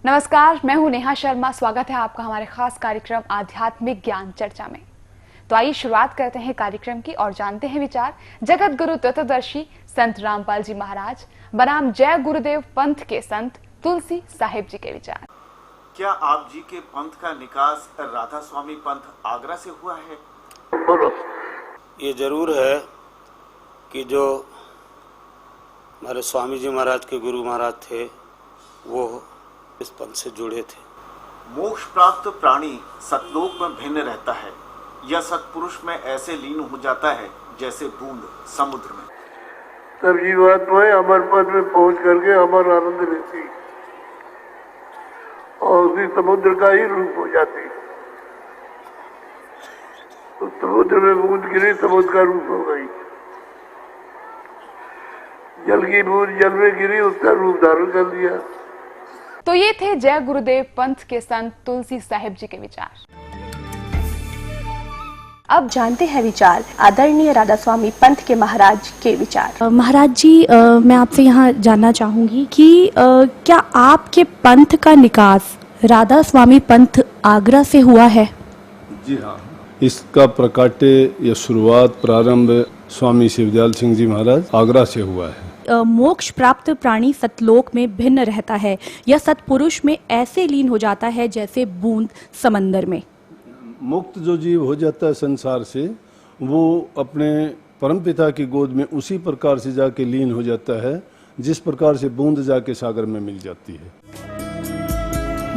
नमस्कार, मैं हूं नेहा शर्मा। स्वागत है आपका हमारे खास कार्यक्रम आध्यात्मिक ज्ञान चर्चा में। तो आइए शुरुआत करते हैं कार्यक्रम की और जानते हैं विचार जगत गुरु तत्वदर्शी संत रामपाल जी महाराज बनाम जय गुरुदेव पंथ के संत तुलसी साहिब जी के विचार। क्या आप जी के पंथ का निकास राधा स्वामी पंथ आगरा से हुआ है? ये जरूर है कि जो हमारे स्वामी जी महाराज के गुरु महाराज थे वो इस पंथ से जुड़े थे। मोक्ष प्राप्त प्राणी सतलोक में भिन्न रहता है। यह सतपुरुष में ऐसे लीन हो जाता है जैसे बूंद समुद्र में। तब जीवात्माएं अमर पद में पहुंच करके अमर आनंद लेती और उसी समुद्र का ही रूप हो जाती। तो समुद्र में बूंद गिरी, समुद्र का रूप हो गई। जल की बूंद जल में गिरी, उसका रूप धारण कर लिया। तो ये थे जय गुरुदेव पंथ के संत तुलसी साहिब जी के विचार। अब जानते हैं विचार आदरणीय राधा स्वामी पंथ के महाराज के विचार। महाराज जी, मैं आपसे यहाँ जानना चाहूंगी कि क्या आपके पंथ का निकास राधा स्वामी पंथ आगरा से हुआ है? जी हाँ, इसका प्रकाट्य या शुरुआत प्रारंभ स्वामी शिवदयाल सिंह जी महाराज आगरा से हुआ है। मोक्ष प्राप्त प्राणी सतलोक में भिन्न रहता है या सतपुरुष में ऐसे लीन हो जाता है जैसे बूंद समंदर में। मुक्त जो जीव हो जाता है संसार से, वो अपने परमपिता की गोद में उसी प्रकार से जाके लीन हो जाता है जिस प्रकार से बूंद जाके सागर में मिल जाती है।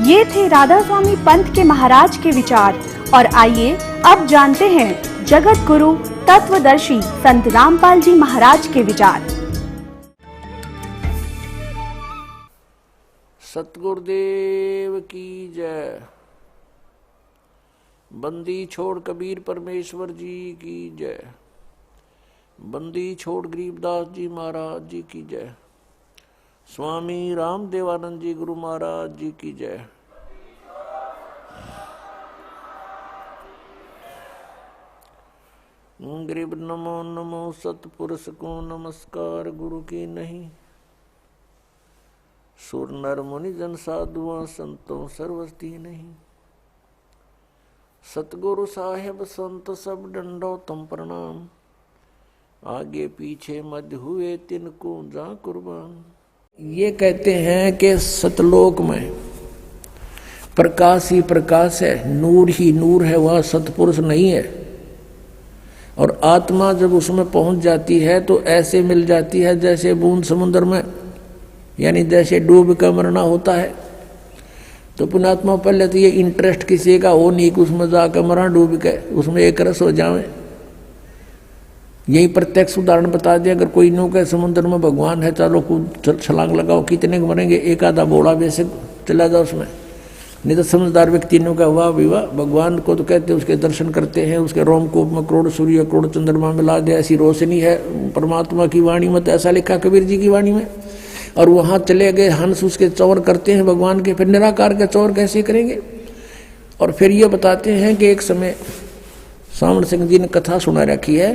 ये थे राधा स्वामी पंथ के महाराज के विचार। और आइए अब जानते हैं जगत गुरु तत्वदर्शी संत रामपाल जी महाराज के विचार। सतगुरुदेव की जय। बंदी छोड़ कबीर परमेश्वर जी की जय। बंदी छोड़ गरीबदास जी महाराज जी की जय। स्वामी राम देवानंद जी गुरु महाराज जी की जय। गरीब नमो नमो सतपुरुष को नमस्कार गुरु की नहीं। सुर नर मुनि जन साधुआ संतों सर्वस्ती नहीं। सतगुरु साहेब संत सब डंडो तम प्रणाम। आगे पीछे मध्य हुए तिनको जा कुर्बान। ये कहते हैं कि सतलोक में प्रकाश ही प्रकाश है, नूर ही नूर है, वह सतपुरुष नहीं है। और आत्मा जब उसमें पहुंच जाती है तो ऐसे मिल जाती है जैसे बूंद समुद्र में, यानी जैसे डूब कर मरना होता है। तो पुण्यात्मा पहले तो ये इंटरेस्ट किसी का हो नहीं कि उसमें जाकर मरा डूब के, उसमें एक रस हो जाए। यही प्रत्यक्ष उदाहरण बता दें, अगर कोई नो के समुद्र में भगवान है, चलो कूद छलांग लगाओ, कितने के मरेंगे? एक आधा बोला वैसे चला जाओ उसमें। नहीं तो समझदार व्यक्ति नो का वाह विवाह, भगवान को तो कहते उसके दर्शन करते हैं, उसके रोमकूप में करोड़ सूर्य करोड़ चंद्रमा मिला दे, ऐसी रोशनी है परमात्मा की वाणी में। तो ऐसा लिखा कबीर जी की वाणी में। और वहाँ चले गए हंस उसके चौर करते हैं भगवान के, फिर निराकार के चौर कैसे करेंगे? और फिर ये बताते हैं कि एक समय सावण सिंह जी ने कथा सुना रखी है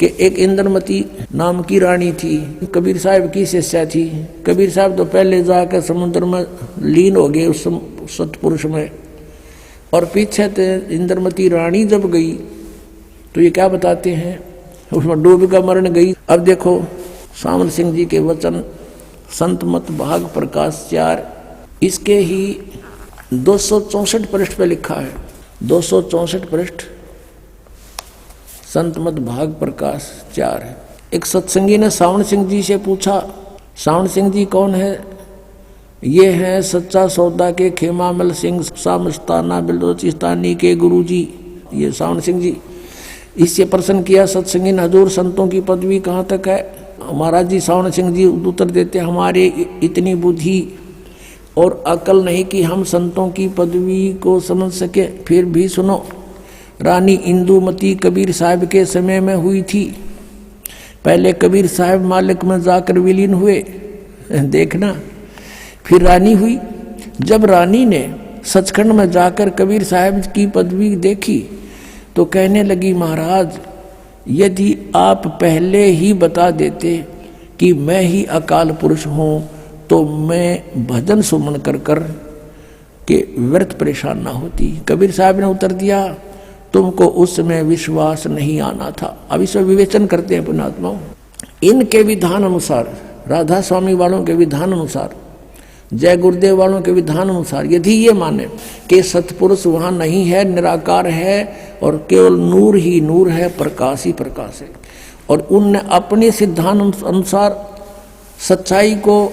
कि एक इंद्रमती नाम की रानी थी, कबीर साहब की शिष्या थी। कबीर साहब तो पहले जाकर समुद्र में लीन हो गए उस सतपुरुष में, और पीछे से इंद्रमती रानी जब गई तो ये क्या बताते हैं, उसमें डूब कर मरण गई। अब देखो सावन सिंह जी के वचन, संत मत भाग प्रकाश 4, इसके ही 264 पृष्ठ पे लिखा है। 264 पृष्ठ संत मत भाग प्रकाश 4 है। एक सत्संगी ने सावन सिंह जी से पूछा, सावन सिंह जी कौन है? ये हैं सच्चा सौदा के खेमामल सिंह सामस्ताना बिलोचिस्तानी के गुरु जी, ये सावन सिंह जी। इससे प्रश्न किया सत्संगी ने, हजूर संतों की पदवी कहाँ तक है? महाराज जी सावन सिंह जी उत्तर देते, हमारे इतनी बुद्धि और अकल नहीं कि हम संतों की पदवी को समझ सके। फिर भी सुनो, रानी इंदुमती कबीर साहब के समय में हुई थी। पहले कबीर साहब मालिक में जाकर विलीन हुए, देखना, फिर रानी हुई। जब रानी ने सचखंड में जाकर कबीर साहब की पदवी देखी तो कहने लगी, महाराज यदि आप पहले ही बता देते कि मैं ही अकाल पुरुष हूँ तो मैं भजन सुमन कर कर के व्यर्थ परेशान ना होती। कबीर साहब ने उत्तर दिया, तुमको उस समय विश्वास नहीं आना था। अब इसमें विवेचन करते हैं पुण्यात्माओं। इनके विधान अनुसार, राधा स्वामी वालों के विधान अनुसार, जय गुरुदेव वालों के विधान अनुसार, यदि ये माने कि सतपुरुष वहां नहीं है, निराकार है और केवल नूर ही नूर है, प्रकाश ही प्रकाश है, और उनने अपने सिद्धांत अनुसार सच्चाई को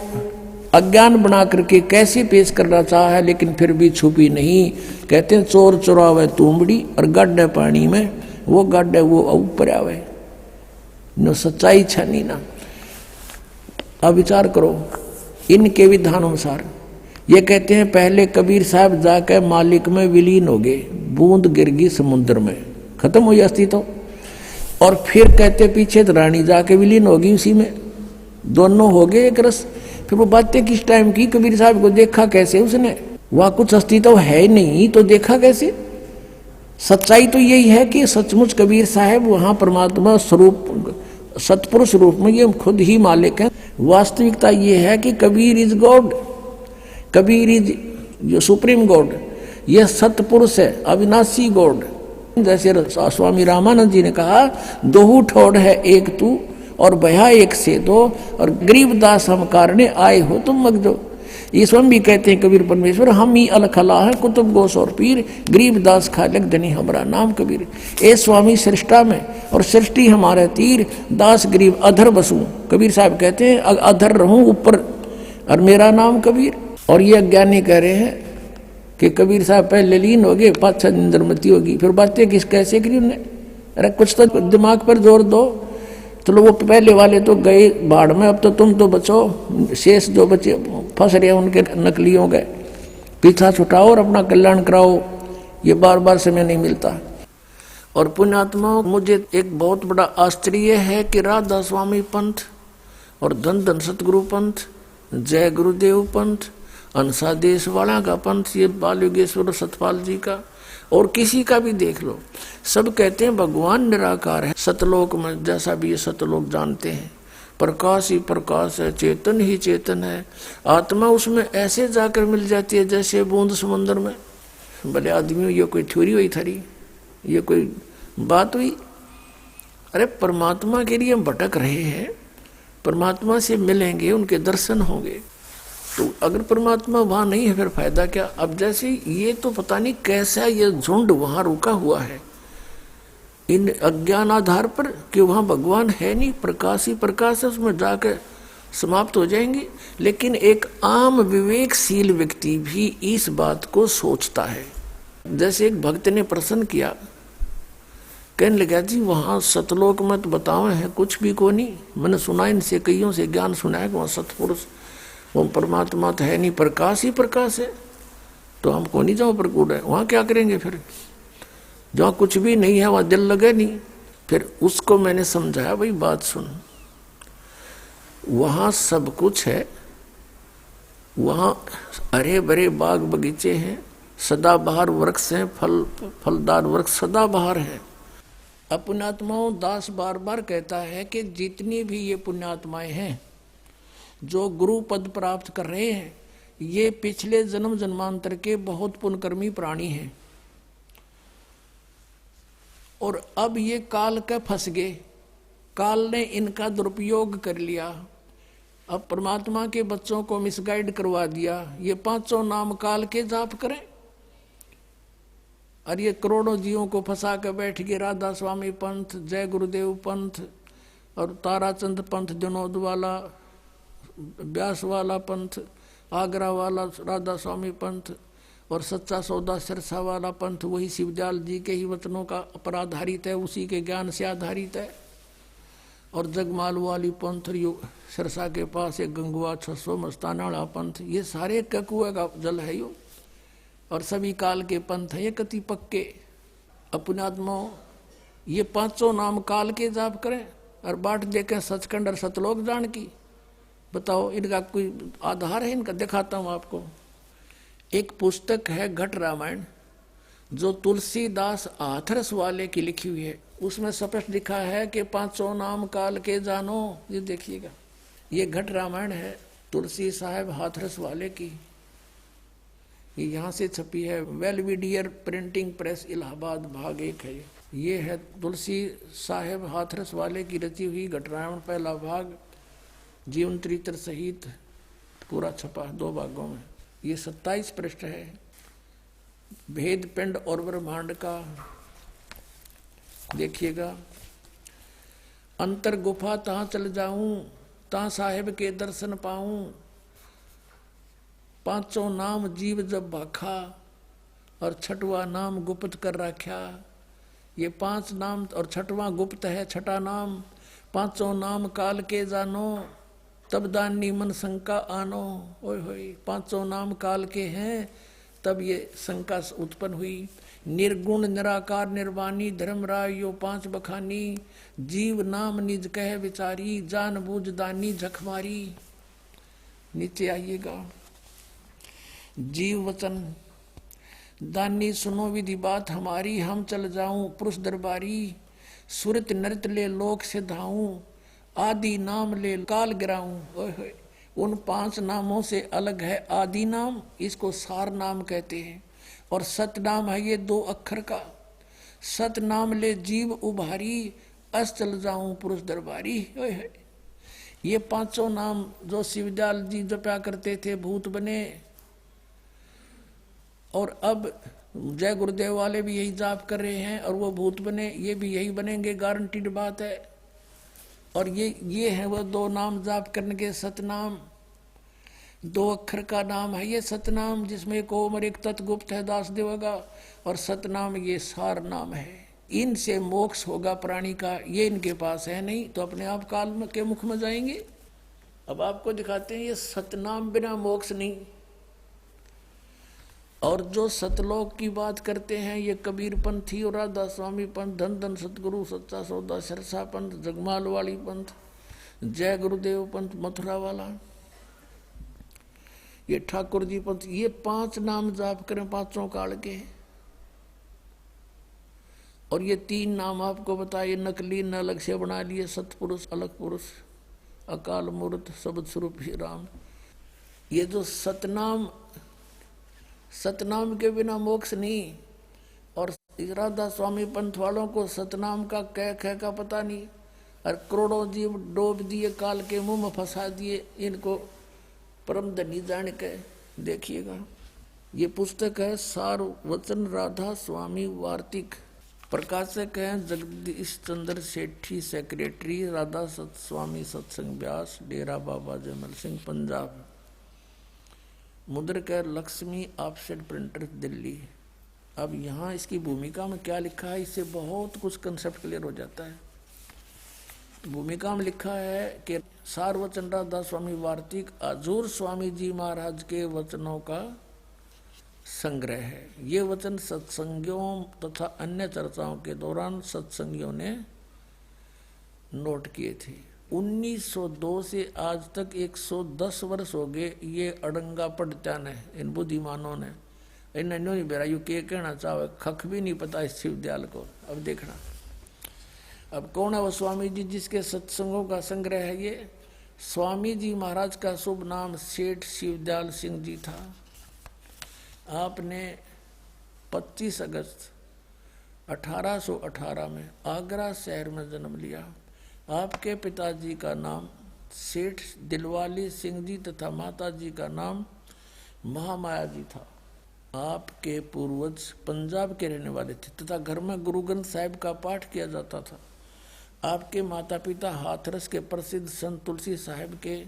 अज्ञान बना करके कैसे पेश करना चाहा है, लेकिन फिर भी छुपी नहीं। कहते हैं चोर चुरावे तुमड़ी और गड्ढे पानी में, वो गड्ढे वो ऊपर आवे, न सच्चाई छानी ना। अब विचार करो इनके विधान अनुसार। ये कहते हैं पहले कबीर साहब जाकर मालिक में विलीन हो गए, बूंद गिर गई समुद्र में, खत्म हुई अस्तित्व। और फिर कहते पीछे तो रानी जाके विलीन होगी उसी में, दोनों हो गए एक रस। फिर वो बातें किस टाइम की, कबीर साहब को देखा कैसे उसने, वहां कुछ अस्तित्व है नहीं तो देखा कैसे। सच्चाई तो यही है कि सचमुच कबीर साहब वहां परमात्मा स्वरूप सतपुरुष रूप में ये खुद ही मालिक है। वास्तविकता ये है कि Kabir is God, Kabir is जो सुप्रीम गॉड, ये सतपुरुष है, अविनाशी गॉड। जैसे स्वामी रामानंद जी ने कहा, दोहू ठोड़ है एक तू और भया एक से दो, और गरीबदास हम कारणे आए हो तुम मगजो। ये स्वयं भी कहते हैं कबीर परमेश्वर, हम ही अलखला है कुतुब गोस और पीर, गरीबदास खालक धनी हमारा नाम कबीर। ए स्वामी सृष्टा में और सृष्टि हमारे तीर, दास गरीब अधर बसूं। कबीर साहब कहते हैं अधर रहूं ऊपर और मेरा नाम कबीर। और ये अज्ञानी कह रहे हैं कि कबीर साहब पहले लीन हो गए, पाछा निंदरमती होगी। फिर बातें किस कैसे करी उन्हें, अरे कुछ तो दिमाग पर जोर दो। चलो वो पहले वाले तो गए बाढ़ में, अब तो तुम तो बचो, शेष जो बचे फंस रहे उनके नकलियों गए, पीछा छुटाओ और अपना कल्याण कराओ। ये बार बार समय नहीं मिलता। और पुण्यात्माओं, मुझे एक बहुत बड़ा आश्चर्य है कि राधा स्वामी पंथ और धन धन सतगुरु पंथ, जय गुरुदेव पंथ, अंसा देश वाला का पंथ, ये बाल योगेश्वर सतपाल जी का और किसी का भी देख लो, सब कहते हैं भगवान निराकार है। सतलोक में जैसा भी ये सतलोक जानते हैं, प्रकाश ही प्रकाश है, चेतन ही चेतन है। आत्मा उसमें ऐसे जाकर मिल जाती है जैसे बूंद समुद्र में। भले आदमियों, ये कोई थ्योरी हुई थारी, ये कोई बात हुई? अरे परमात्मा के लिए हम भटक रहे हैं, परमात्मा से मिलेंगे, उनके दर्शन होंगे। तो अगर परमात्मा वहां नहीं है फिर फायदा क्या? अब जैसे ये तो पता नहीं कैसा ये झुंड वहां रुका हुआ है इन अज्ञान आधार पर कि वहां भगवान है नहीं, प्रकाश ही प्रकाश है, उसमें जाकर समाप्त हो जाएंगे। लेकिन एक आम विवेकशील व्यक्ति भी इस बात को सोचता है। जैसे एक भक्त ने प्रश्न किया, कहने लगा जी वहां सतलोक में तो बताओ है कुछ भी को नहीं, मैंने सुना इनसे कईयों से ज्ञान सुना है कि वहां सतपुरुष वो परमात्मा तो है नहीं, प्रकाश ही प्रकाश है, तो हम को नहीं जाओ प्रकूट है, वहां क्या करेंगे? फिर जहाँ कुछ भी नहीं है वहां दिल लगे नहीं। फिर उसको मैंने समझाया, भाई बात सुन, वहां सब कुछ है, वहां हरे भरे बाग बगीचे हैं, सदाबहार वृक्ष हैं, फलदार वृक्ष सदाबहार है। अब पुण्यात्माओं, दास बार बार कहता है कि जितनी भी ये पुण्यात्माएं हैं जो गुरु पद प्राप्त कर रहे हैं, ये पिछले जन्म जन्मांतर के बहुत पुण्यकर्मी प्राणी हैं और अब ये काल के फंस गए, काल ने इनका दुरुपयोग कर लिया। अब परमात्मा के बच्चों को मिसगाइड करवा दिया। ये पांचों नाम काल के जाप करें और ये करोड़ों जीवों को फंसा कर बैठ गए। राधा स्वामी पंथ, जय गुरुदेव पंथ और ताराचंद पंथ, जनोद वाला, व्यास वाला पंथ, आगरा वाला राधा स्वामी पंथ और सच्चा सौदा सिरसा वाला पंथ वही शिवदयाल जी के ही वचनों का पर आधारित है, उसी के ज्ञान से आधारित है। और जगमाल वाली पंथ, सिरसा के पास एक गंगुआ 600 मस्तानाड़ा पंथ, ये सारे ककुए का जल है यो, और सभी काल के पंथ है ये कति पक्के। अपनात्माओं, ये पांचों नाम काल के जाप करें और बाट देखें सचखंड और सतलोक जान की। बताओ इनका कोई आधार है? इनका दिखाता हूं आपको। एक पुस्तक है घट रामायण, जो तुलसीदास हाथरस वाले की लिखी हुई है। उसमें स्पष्ट लिखा है कि पांचों नाम काल के जानो। ये देखिएगा, ये घट रामायण है। तुलसी साहब हाथरस वाले की, ये यहाँ से छपी है, वेलविडियर प्रिंटिंग प्रेस इलाहाबाद, भाग 1 है। ये है तुलसी साहब हाथरस वाले की रची हुई घटरावण, पहला भाग, जीवन चरित्र सहित पूरा छपा 2 भागों में। ये 27 पृष्ठ है। भेद पिंड और ब्रह्मांड का देखिएगा। अंतर गुफा तहाँ चल जाऊं, तहाँ साहेब के दर्शन पाऊं, पांचों नाम जीव जब भाखा, और छठवा नाम गुप्त कर रखा। ये 5 नाम और छठवां गुप्त है, छठा नाम। पांचों नाम काल के जानो, तब दानी मन शंका आनो। ओए होए, पांचों नाम काल के हैं, तब ये शंका उत्पन्न हुई। निर्गुण निराकार निर्वाणी धर्मराय यो 5 बखानी, जीव नाम निज कह विचारी, जान बूझ दानी झखमारी। नीचे आइएगा। जीव वचन दानी सुनो विधि बात हमारी, हम चल जाऊं पुरुष दरबारी, सुरत नृत ले लोक से धाऊं, आदि नाम ले काल गिराऊं। ओए होए, उन 5 नामों से अलग है आदि नाम, इसको सार नाम कहते हैं। और सत नाम है ये 2 अक्षर का। सत नाम ले जीव उभारी, अस चल जाऊं पुरुष दरबारी। ओए होए, ये 5 नाम जो शिवदयाल जी जपा करते थे भूत बने, और अब जय गुरुदेव वाले भी यही जाप कर रहे हैं और वो भूत बने, ये भी यही बनेंगे, गारंटीड बात है। और ये है वो 2 नाम जाप करने के सतनाम, 2 अक्षर का नाम है ये सतनाम, जिसमें एक ओम और एक तत्गुप्त है दासदेव का, और सतनाम ये सार नाम है। इनसे मोक्ष होगा प्राणी का, ये इनके पास है नहीं, तो अपने आप काल के मुख में जाएंगे। अब आपको दिखाते हैं ये सतनाम बिना मोक्ष नहीं। और जो सतलोक की बात करते हैं ये कबीर पंथी और राधा स्वामी पंथ, धन धन सतगुरु सच्चा सौदा सरसा पंथ, जगमाल वाली पंथ, जय गुरुदेव पंथ मथुरा वाला, ये ठाकुर जी पंथ, ये 5 नाम जाप करें 5 काल के। और ये 3 नाम आपको बताइए नकली न अलग से बना लिए, सतपुरुष अलग पुरुष, अकाल मूर्त शब्द स्वरूप ही राम। ये जो सतनाम के बिना मोक्ष नहीं। और राधा स्वामी पंथ वालों को सतनाम का कह का पता नहीं, और करोड़ों जीव डोब दिए, काल के मुंह में फंसा दिए, इनको परम धनी जान के। देखिएगा, ये पुस्तक है सार वचन राधा स्वामी वार्तिक, प्रकाशक हैं जगदीश चंद्र सेठी, सेक्रेटरी राधा सत स्वामी सत्संग व्यास, डेरा बाबा जयमल सिंह पंजाब। मुद्रक है लक्ष्मी ऑफसेट प्रिंटर दिल्ली। अब यहाँ इसकी भूमिका में क्या लिखा है, इससे बहुत कुछ कंसेप्ट क्लियर हो जाता है। भूमिका में लिखा है कि सारवचन राधा स्वामी वार्तिक हजूर स्वामी जी महाराज के वचनों का संग्रह है। ये वचन सत्संगियों तथा अन्य चर्चाओं के दौरान सत्संगियों ने नोट किए थे। 1902 से आज तक 110 वर्ष हो गए ये अड़ंगा पढ़त्या ने, इन बुद्धिमानों ने। इन्हें नहीं बेरा यू के कहना चाहे, खख भी नहीं पता इस शिवदयाल को। अब देखना, अब कौन है वो स्वामी जी जिसके सत्संगों का संग्रह है ये? स्वामी जी महाराज का शुभ नाम सेठ शिवदयाल सिंह जी था। आपने 25 अगस्त 1818 में आगरा शहर में जन्म लिया। आपके पिताजी का नाम सेठ दिलवाली सिंह जी तथा माताजी का नाम महामाया जी था। आपके पूर्वज पंजाब के रहने वाले थे तथा घर में गुरु ग्रंथ साहिब का पाठ किया जाता था। आपके माता पिता हाथरस के प्रसिद्ध संत तुलसी साहिब के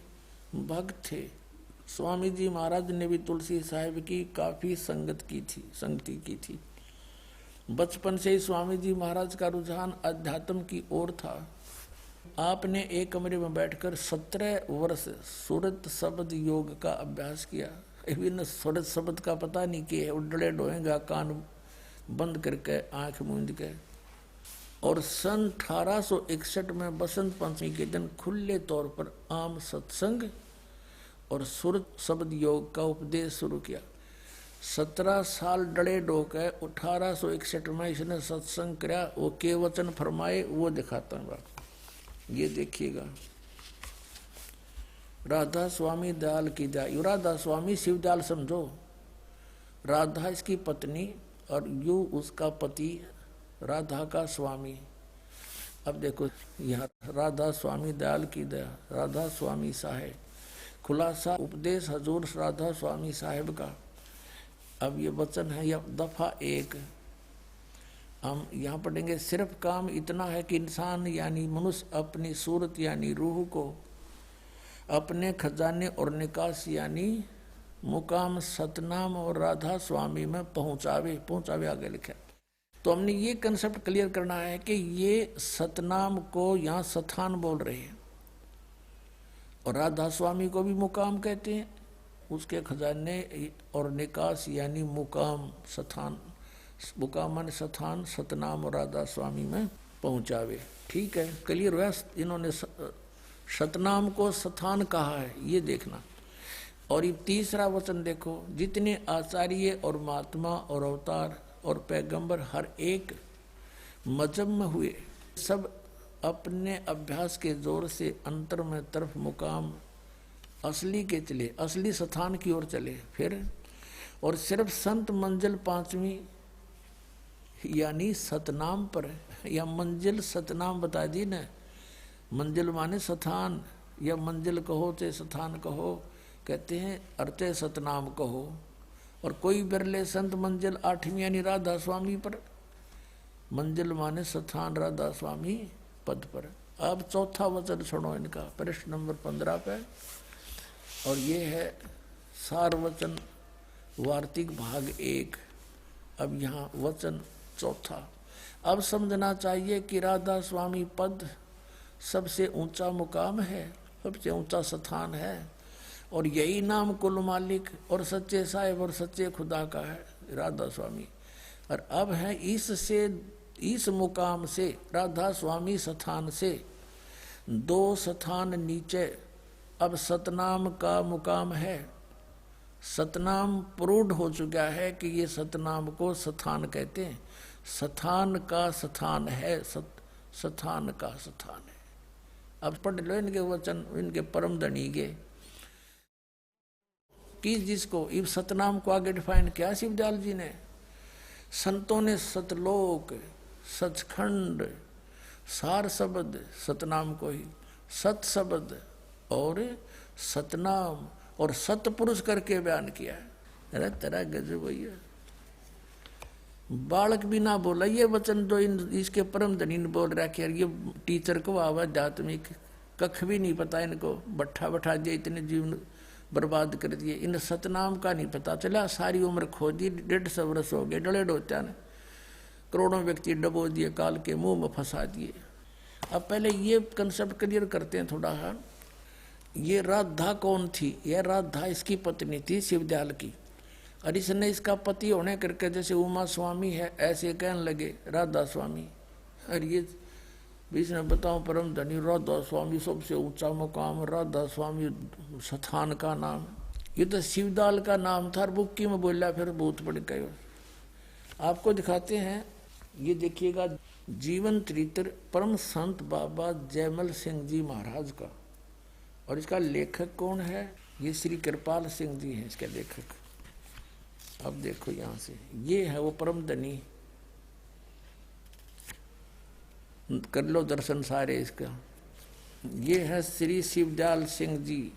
भक्त थे। स्वामी जी महाराज ने भी तुलसी साहिब की काफी संगति की थी। बचपन से ही स्वामी जी महाराज का रुझान अध्यात्म की ओर था। आपने एक कमरे में बैठकर 17 वर्ष सूरत शब्द योग का अभ्यास किया। इवन सूरत शब्द का पता नहीं कि उडले डोएगा, कान बंद करके आंख मूंद के। और सन 1861 में बसंत पंचमी के दिन खुले तौर पर आम सत्संग और सूरत शब्द योग का उपदेश शुरू किया। 17 साल डड़े डोके 1861 में इसने सत्संग किया। वो के वचन फरमाए वो दिखाता हूँ। ये देखिएगा, राधा स्वामी दयाल की दया। राधा स्वामी शिव दयाल समझो, राधा इसकी पत्नी और यू उसका पति, राधा का स्वामी। अब देखो यहाँ राधा स्वामी दयाल की दया, राधा स्वामी साहेब, खुलासा उपदेश हजूर राधा स्वामी साहेब का। अब ये वचन है या दफा 1, हम यहाँ पढ़ेंगे। सिर्फ काम इतना है कि इंसान यानी मनुष्य अपनी सूरत यानी रूह को अपने खजाने और निकास यानी मुकाम सतनाम और राधा स्वामी में पहुंचावे आगे लिखा। तो हमने ये कंसेप्ट क्लियर करना है कि ये सतनाम को यहाँ सथान बोल रहे हैं और राधा स्वामी को भी मुकाम कहते हैं, उसके खजाने और निकास यानी मुकाम सथान, मुकाम मान सथान, सतनाम और राधा स्वामी में पहुंचावे। ठीक है, क्लियर हुआ। इन्होंने सतनाम को सथान कहा है, ये देखना। और ये तीसरा वचन देखो, जितने आचार्य और महात्मा और अवतार और पैगंबर हर एक मजहब में हुए, सब अपने अभ्यास के जोर से अंतर में तरफ मुकाम असली के चले, असली स्थान की ओर चले। फिर और सिर्फ संत मंजिल 5वीं यानी सतनाम पर, या मंजिल सतनाम बता दी न। मंजिल माने स्थान, या मंजिल कहो चाहे स्थान कहो, कहते हैं अर्चे सतनाम कहो। और कोई बिरले संत मंजिल 8वीं यानी राधा स्वामी पर, मंजिल माने स्थान राधा स्वामी पद पर। अब चौथा वचन सुनो इनका, प्रश्न नंबर 15 पे, और ये है सार वचन वार्तिक भाग 1। अब यहाँ वचन चौथा। अब समझना चाहिए कि राधा स्वामी पद सबसे ऊंचा मुकाम है, सबसे ऊंचा स्थान है, और यही नाम कुल मालिक और सच्चे साहिब और सच्चे खुदा का है, राधा स्वामी। और अब है इस मुकाम से, राधा स्वामी स्थान से 2 स्थान नीचे अब सतनाम का मुकाम है। सतनाम प्रूढ़ हो चुका है कि ये सतनाम को स्थान कहते हैं, स्थान का स्थान है, स्थान का स्थान है। अब पढ़ लो इनके वचन, इनके परम धनी के, कि जिसको इस सतनाम को आगे डिफाइन किया शिवदयाल जी ने। संतों ने सतलोक, सचखंड, सार शब्द सतनाम को ही सत शब्द और सतनाम और सतपुरुष करके बयान किया है। अरे तेरा गजब भैया, बालक भी ना बोला ये वचन जो इसके परम धनी ने बोल रहा कि यार ये टीचर को आध्यात्मिक कख भी नहीं पता इनको, बैठा दिया, इतने जीवन बर्बाद कर दिए। इन सतनाम का नहीं पता चला, सारी उम्र खो दी, 150 वर्ष हो गए, डले डोत्या ने करोड़ों व्यक्ति डबो दिए, काल के मुंह में फंसा दिए। अब पहले ये कंसेप्ट क्लियर करते हैं थोड़ा सा। ये राधा कौन थी? यह राधा इसकी पत्नी थी शिवदयाल की, और इसने इसका पति होने करके जैसे उमा स्वामी है ऐसे कहने लगे राधा स्वामी। और ये इसने बताओ परम धनी राधा स्वामी सबसे ऊंचा मुकाम, राधा स्वामी स्थान का नाम। ये तो शिवदयाल का नाम था, बुक्की में बोला फिर बहुत बड़ गए। आपको दिखाते हैं, ये देखिएगा जीवन चरित्र परम संत बाबा जयमल सिंह जी महाराज का। और इसका लेखक कौन है? ये श्री कृपाल सिंह जी हैं इसके लेखक। अब देखो यहाँ से, ये है वो परम धनी, कर लो दर्शन सारे इसका। ये है श्री शिवदयाल सिंह जी,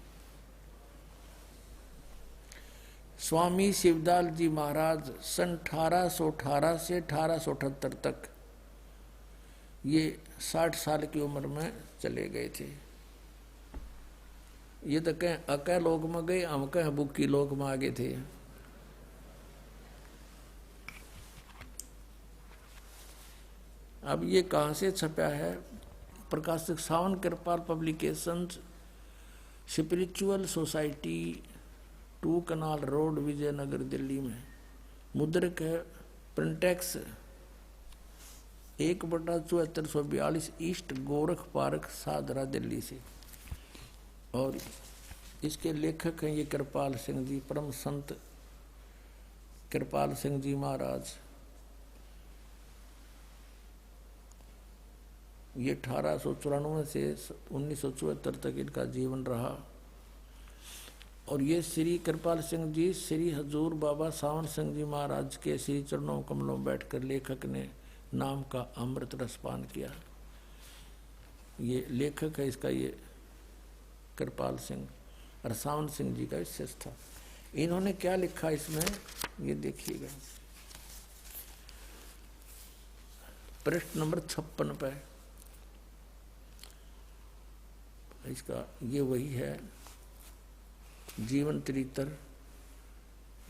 स्वामी शिवदयाल जी महाराज सन 1818 से 1878 तक ये 60 साल की उम्र में चले गए थे। ये तो कहें अकय लोक में गए, हम कहें बुक्की लोक में आगे थे। अब ये कहाँ से छपा है? प्रकाशक सावन कृपाल publications, spiritual society, 2 canal road, Vijayanagar, Delhi में। मुद्रक है printex 1/7442 east Gorakh park, Sadra, Delhi से। और इसके लेखक हैं ये कृपाल सिंह जी, परम संत कृपाल सिंह जी महाराज। ये 1894 से 1974 तक इनका जीवन रहा। और ये श्री कृपाल सिंह जी श्री हजूर बाबा सावन सिंह जी महाराज के श्री चरणों कमलों में बैठकर लेखक ने नाम का अमृत रसपान किया। ये लेखक है इसका, ये कृपाल सिंह और सावन सिंह जी का विशेष था। इन्होंने क्या लिखा इसमें, ये देखिएगा पृष्ठ नंबर 56 पे इसका, ये वही है जीवन चरित्र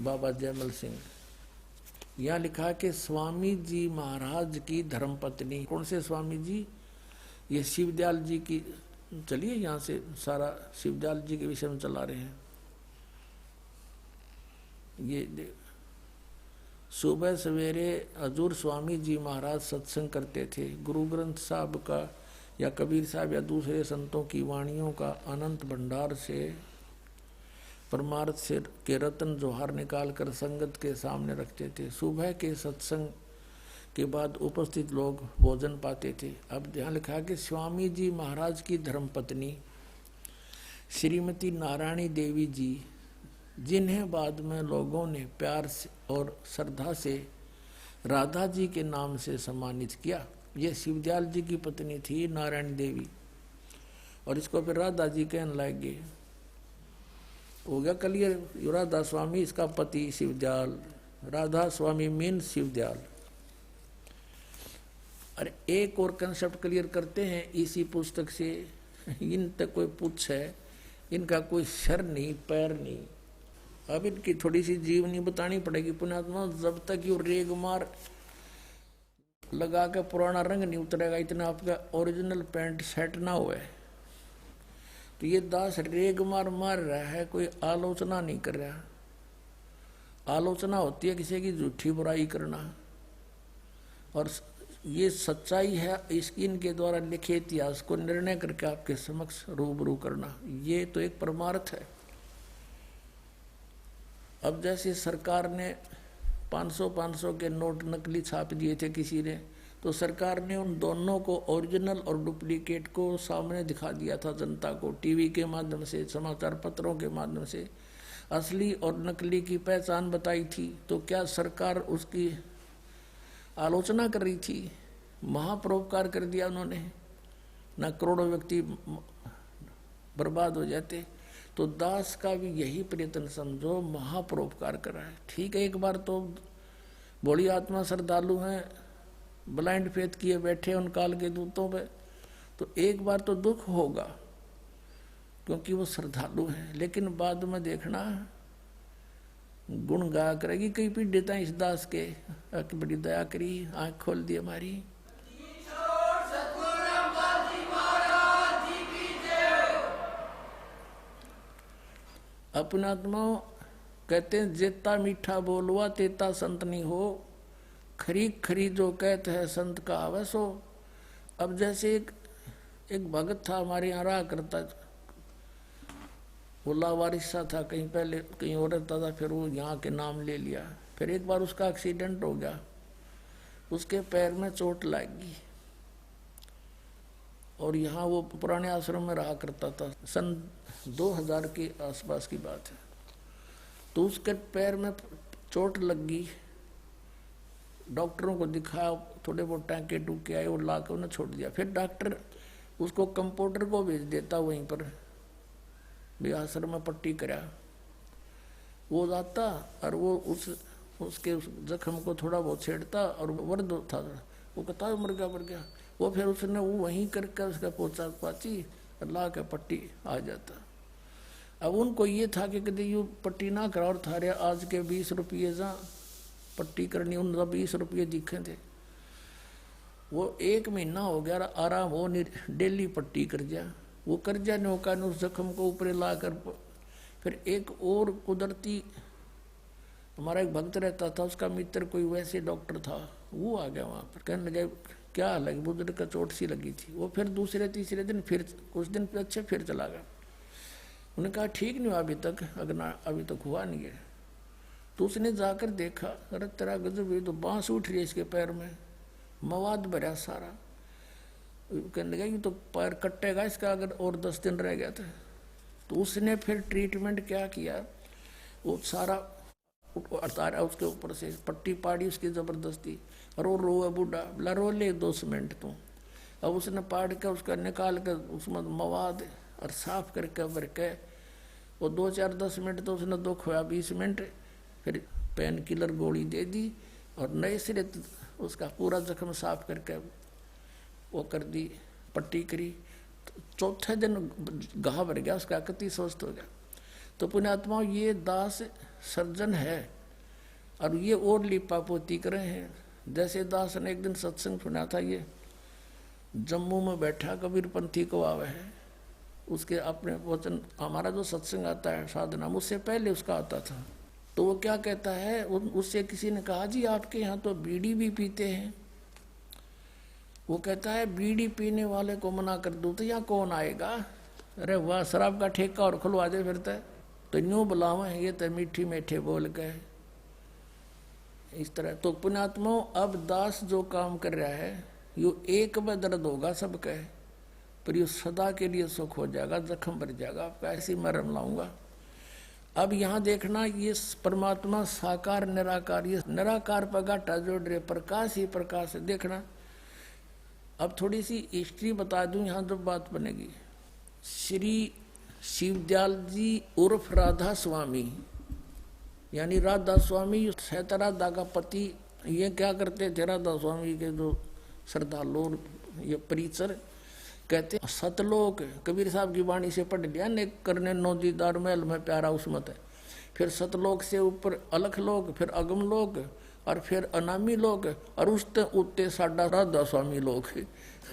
बाबा जयमल सिंह। यहाँ लिखा कि स्वामी जी महाराज की धर्मपत्नी, कौन से स्वामी जी, ये शिवदयाल जी की, चलिए यहाँ से सारा शिवदयाल जी के विषय में चला रहे हैं। ये सुबह सवेरे हजूर स्वामी जी महाराज सत्संग करते थे। गुरु ग्रंथ साहब का या कबीर साहब या दूसरे संतों की वाणियों का अनंत भंडार से परमार्थ से के रत्न जोहार निकाल कर संगत के सामने रखते थे। सुबह के सत्संग के बाद उपस्थित लोग भोजन पाते थे। अब ध्यान लिखा कि स्वामी जी महाराज की धर्मपत्नी श्रीमती नारायणी देवी जी, जिन्हें बाद में लोगों ने प्यार से और श्रद्धा से राधा जी के नाम से सम्मानित किया। ये शिवदयाल जी की पत्नी थी नारायण देवी, और इसको फिर राधा जी कहने लगे। हो गया क्लियर, राधा स्वामी इसका पति शिवदयाल, राधा स्वामी मीन शिवदयाल। अरे एक और कंसेप्ट क्लियर करते हैं इसी पुस्तक से। इन तक कोई पूछ है, इनका कोई सर नहीं पैर नहीं। अब इनकी थोड़ी सी जीवनी बतानी पड़ेगी पुण्यात्मा। जब तक ये रेग मार लगा के पुराना रंग नहीं उतरेगा, इतना आपका ओरिजिनल पैंट सेट ना हुआ है, तो ये दास रेग मार मार रहा है, कोई आलोचना नहीं कर रहा। आलोचना होती है किसी की झूठी बुराई करना, और ये सच्चाई है इसकी इनके द्वारा लिखे इतिहास को निर्णय करके आपके समक्ष रूबरू करना, ये तो एक परमार्थ है। अब जैसे सरकार ने 500 के नोट नकली छाप दिए थे किसी ने, तो सरकार ने उन दोनों को, ओरिजिनल और डुप्लीकेट को सामने दिखा दिया था जनता को, टीवी के माध्यम से, समाचार पत्रों के माध्यम से असली और नकली की पहचान बताई थी। तो क्या सरकार उसकी आलोचना कर रही थी? महापरोपकार कर दिया उन्होंने, न करोड़ों व्यक्ति बर्बाद हो जाते। तो दास का भी यही प्रयत्न समझो, महापरोपकार कर रहा है। ठीक है, एक बार तो भोली आत्मा श्रद्धालु हैं, ब्लाइंड फेथ किए बैठे उन काल के दूतों पे, तो एक बार तो दुख होगा क्योंकि वो श्रद्धालु हैं, लेकिन बाद में देखना गुण गा करेगी। कई पीड़ित हैं इस दास के, बड़ी दया करी, आंख खोल दी हमारी। अपनात्मा कहते हैं जेता मीठा बोलवा तेता संत नहीं हो, खरी खरी जो कहते हैं संत का आवे सो। अब जैसे एक भगत था हमारे यहाँ रहा करता, वो लावारिस सा था, कहीं पहले कहीं और रहता था, फिर वो यहाँ के नाम ले लिया। फिर एक बार उसका एक्सीडेंट हो गया, उसके पैर में चोट लगी, और यहाँ वो पुराने आश्रम में रहा करता था। सन 2000 के आसपास की बात है। तो उसके पैर में चोट लगी, डॉक्टरों को दिखाया, थोड़े बहुत टाँके टूके आए, वो ला के उन्हें छोड़ दिया। फिर डॉक्टर उसको कंपाउंडर को भेज देता वहीं पर, भी आश्रम में पट्टी करा। वो जाता और वो उसके उस जख्म को थोड़ा बहुत छेड़ता, और वर्द था, वो कहता मर गया। वो फिर उसने वो वहीं करके उसका पोचा पाची ला के पट्टी आ जाता। अब उनको ये था कि कभी यू पट्टी ना करा, और थारे आज के 20 रुपये जा पट्टी करनी, उनका 20 रुपये दिखे थे। वो 1 महीना हो गया आराम हो नहीं, डेली पट्टी कर जा। वो कर जा नौका ने उस जख्म को ऊपर ला कर। फिर एक और कुदरती, हमारा एक भक्त रहता था, उसका मित्र कोई वैसे डॉक्टर था, वो आ गया वहाँ पर, कहने लगे क्या लगी, बुजुर्ग का चोट सी लगी थी। वो फिर दूसरे तीसरे दिन फिर कुछ दिन अच्छे फिर चला गया। उन्होंने कहा ठीक नहीं हुआ अभी तक, अभी तक हुआ नहीं है। तो उसने जाकर देखा, अरे तेरा गजब, ये तो बांस उठ रही है इसके पैर में, मवाद भरा सारा। कहने लगा कि तो पैर कटेगा इसका अगर और 10 दिन रह गया था। तो उसने फिर ट्रीटमेंट क्या किया, वो सारा उतारा उसके ऊपर से, पट्टी पाड़ी उसकी जबरदस्ती, और वो रोए बूढ़ा, बोला रो ले 2 मिनट तू। अब उसने पाड़ के उसका निकाल कर उसमें मवाद और साफ करके भर के वो 2-4-10 मिनट तो उसने दुख हुआ, 20 मिनट, फिर पेन किलर गोली दे दी और नए सिरे उसका पूरा जख्म साफ करके वो कर दी, पट्टी करी। तो चौथे दिन घाव भर गया उसका, कति स्वस्थ हो गया। तो पुण्यात्मा ये दास सर्जन है और ये और लिपा पोती कर रहे हैं। जैसे दास ने एक दिन सत्संग सुना था, ये जम्मू में बैठा कबीर पंथी को आवे है, उसके अपने वचन, हमारा जो सत्संग आता है साधना उससे पहले उसका आता था। तो वो क्या कहता है, उससे किसी ने कहा जी आपके यहाँ तो बीड़ी भी पीते हैं। वो कहता है बीड़ी पीने वाले को मना कर दूं तो यहाँ कौन आएगा, अरे वाह शराब का ठेका और खुलवा दे फिरता है, तो न्यू बुलावे ये तो मीठी मीठे बोल के इस तरह। तो पुण्यात्मा अब दास जो काम कर रहा है, यो एक में दर्द होगा सबका, पर ये सदा के लिए सुख हो जाएगा, जख्म भर जाएगा आपका, ऐसी मरम लाऊंगा। अब यहाँ देखना, ये परमात्मा साकार निराकार, ये निराकार पर गाठा जोड़ रहे, प्रकाश ही प्रकाश है। देखना अब थोड़ी सी हिस्ट्री बता दूं, यहाँ जब बात बनेगी। श्री शिवदयाल जी उर्फ राधा स्वामी, यानी राधा स्वामी सहता राधा का पति, ये क्या करते थे, राधा स्वामी के जो श्रद्धालु ये परिचर कहते सतलोक, कबीर साहब की वाणी से पढ़ लिया ने, करने नौ दीदार महल में प्यारा उसमत है। फिर सतलोक से ऊपर अलख लोक, फिर अगम लोक, और फिर अनामी लोक, और उसते उत्ते साडा राधा स्वामी लोक।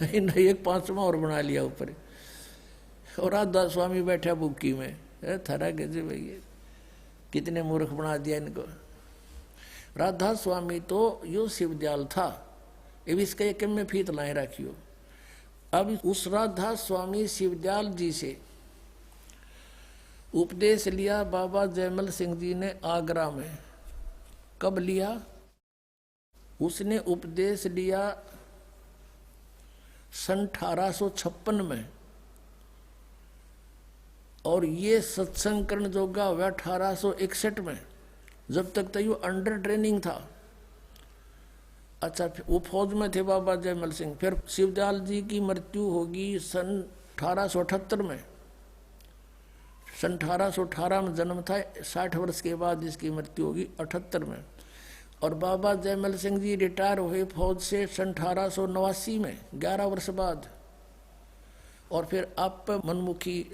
इन्हें एक 5वां और बना लिया ऊपर, और राधा स्वामी बैठा बुक्की में। थरा गजे भैया, कितने मूर्ख बना दिया इनको। राधा स्वामी तो यो शिवदयाल था, अब इसका एक में फीत लाए रखियो। अब उस राधा स्वामी शिवदयाल जी से उपदेश लिया बाबा जयमल सिंह जी ने आगरा में। कब लिया? उसने उपदेश लिया सन 1856 में, और ये सत्संग करण जोगा हुआ 1861 में। जब तक तो ये अंडर ट्रेनिंग था। अच्छा, वो फौज में थे बाबा जयमल सिंह। फिर शिवदयाल जी की मृत्यु होगी सन 1878 में। सन 1818 में जन्म था, 60 वर्ष के बाद इसकी मृत्यु होगी 78 में। और बाबा जयमल सिंह जी रिटायर हुए फौज से सन 1889 में, 11 वर्ष बाद। और फिर आप मनमुखी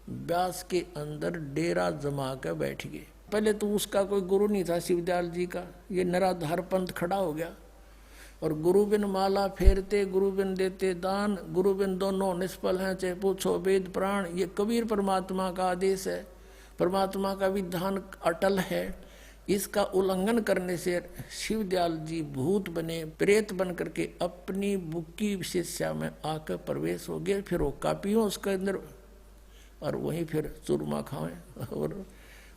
व्यास के अंदर डेरा जमा कर बैठ गए। पहले तो उसका कोई गुरु नहीं था शिवदयाल जी का, ये निराधार पंथ खड़ा हो गया। और गुरु बिन माला फेरते, गुरु बिन देते दान, गुरु बिन दोनों निष्फल हैं, चाहे पूछो वेद प्राण। ये कबीर परमात्मा का आदेश है, परमात्मा का विधान अटल है। इसका उल्लंघन करने से शिवदयाल जी भूत बने, प्रेत बन करके अपनी बुक्की शिष्या में आकर प्रवेश हो गए। फिर वो कापियों उसके अंदर, और वहीं फिर चूरमा खाएं और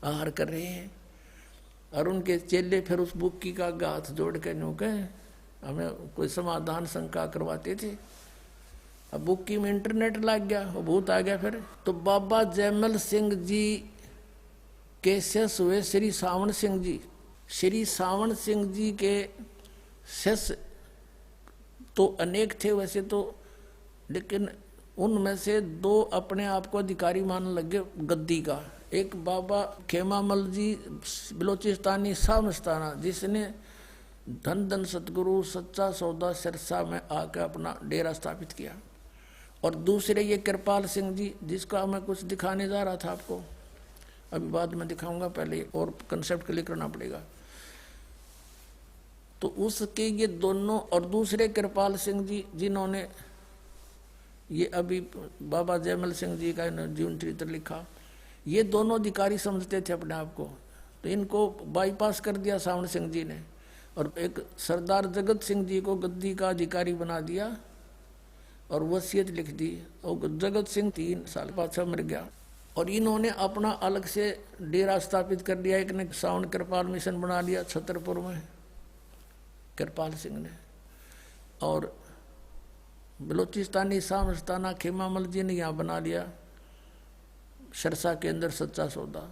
आहार कर रहे हैं। और उनके चेले फिर उस बुक्की का हाथ जोड़ के नौके हमें कोई समाधान शंका करवाते थे। अब बुक्की में इंटरनेट लग गया, वो भूत आ गया। फिर तो बाबा जयमल सिंह जी के शिष्य हुए श्री सावन सिंह जी। श्री सावन सिंह जी के शिष्य तो अनेक थे वैसे तो, लेकिन उनमें से 2 अपने आप को अधिकारी मानने लगे गद्दी का। एक बाबा खेमामल जी बलोचिस्तानी सामस्ताना, जिसने धन धन सतगुरु सच्चा सौदा सिरसा में आकर अपना डेरा स्थापित किया। और दूसरे ये कृपाल सिंह जी, जिसका मैं कुछ दिखाने जा रहा था आपको, अभी बाद में दिखाऊंगा, पहले और कंसेप्ट क्लियर करना पड़ेगा। तो उसके ये दोनों, और दूसरे कृपाल सिंह जी जिन्होंने ये अभी बाबा जयमल सिंह जी का जीवन चरित्र लिखा, ये दोनों अधिकारी समझते थे अपने आप को। तो इनको बाईपास कर दिया सावन सिंह जी ने, और एक सरदार जगत सिंह जी को गद्दी का अधिकारी बना दिया और वसीयत लिख दी। और जगत सिंह 3 साल पाछा मर गया। और इन्होंने अपना अलग से डेरा स्थापित कर दिया। एक ने सावन कृपाल मिशन बना लिया छतरपुर में, कृपाल सिंह ने। और बलोचिस्तानी सामस्ताना खेमामल जी ने यहाँ बना लिया सिरसा के अंदर सच्चा सौदा।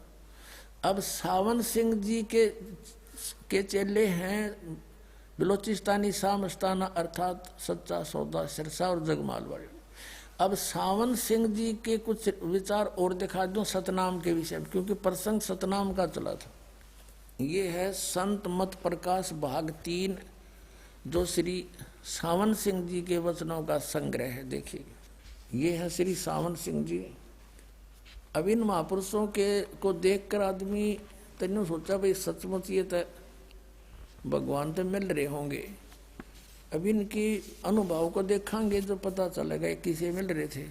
अब सावन सिंह जी के चेले हैं बलोचिस्तानी सामस्ताना अर्थात सच्चा सौदा सिरसा और जगमाल वाले। अब सावन सिंह जी के कुछ विचार और दिखा दूं सतनाम के विषय में, क्योंकि प्रसंग सतनाम का चला था। ये है संत मत प्रकाश भाग 3, जो श्री सावन सिंह जी के वचनों का संग्रह है। देखिए, ये है श्री सावन सिंह जी। अब इन महापुरुषों के को देखकर आदमी तन्यू सोचा भाई सचमुच ये तो भगवान तो मिल रहे होंगे। अब इनकी अनुभव को देखेंगे जो पता चलेगा किसे मिल रहे थे।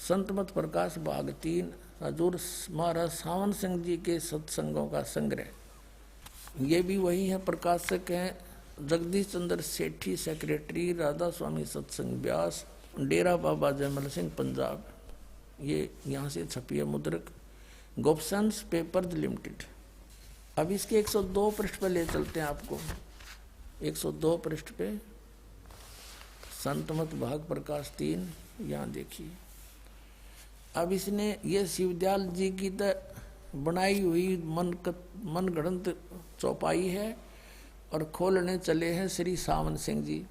संत मत प्रकाश भाग 3 हजूर महाराज सावन सिंह जी के सत्संगों का संग्रह। ये भी वही है, प्रकाशक हैं जगदीश चंद्र सेठी, सेक्रेटरी राधा स्वामी सत्संग व्यास, डेरा बाबा जयमल सिंह पंजाब। ये यहाँ से छपी है मुद्रक, गोपसंस पेपर्स लिमिटेड। अब इसके 102 पृष्ठ पे ले चलते हैं आपको। 102 पृष्ठ पे संतमत भाग प्रकाश 3, यहाँ देखिए। अब इसने ये शिवदयाल जी की तो बनाई हुई मन गढ़ंत चौपाई है और खोलने चले हैं श्री सावन सिंह जी।